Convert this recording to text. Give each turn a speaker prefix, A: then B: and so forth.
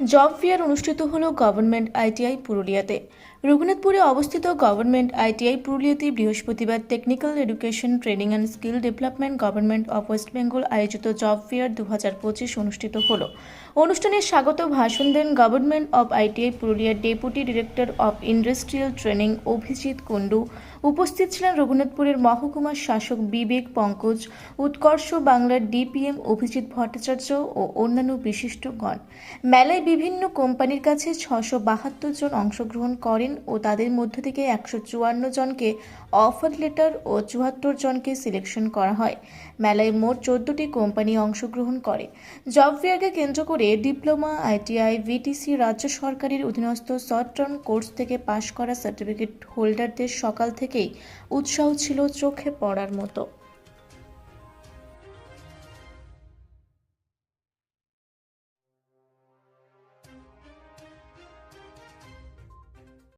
A: Job fair অনুষ্ঠিত হলো government ITI পুরুলিয়াতে। রঘুনাথপুরে অবস্থিত গভর্নমেন্ট আইটিআই পুরুলিয়াতে বৃহস্পতিবার technical education training and skill development government of West Bengal আয়োজিত জব ফেয়ার 2025 অনুষ্ঠিত হলো। অনুষ্ঠানে স্বাগত ভাষণ দেন গভর্নমেন্ট অফ আইটিআই পুরুলিয়ার deputy director of industrial training Abhijit Kundu. উপস্থিত ছিলেন রঘুনাথপুরের মহকুমার শাসক বিবেক পঙ্কজ, উৎকর্ষ বাংলার ডিপিএম অভিজিৎ ভট্টাচার্য ও অন্যান্য বিশিষ্টগণ। মেলায় বিভিন্ন কোম্পানির কাছে 672 জন অংশগ্রহণ করেন ও তাদের মধ্য থেকে 154 জনকে অফার লেটার ও 74 জনকে সিলেকশন করা হয়। মেলায় মোট 14টি কোম্পানি অংশগ্রহণ করে। জব ফেয়ারকে কেন্দ্র করে ডিপ্লোমা, আইটিআই, ভিটিসি, রাজ্য সরকারের অধীনস্থ শর্ট টার্ম কোর্স থেকে পাশ করা সার্টিফিকেট হোল্ডারদের সকাল থেকেই উৎসাহ ছিল চোখে পড়ার মতো।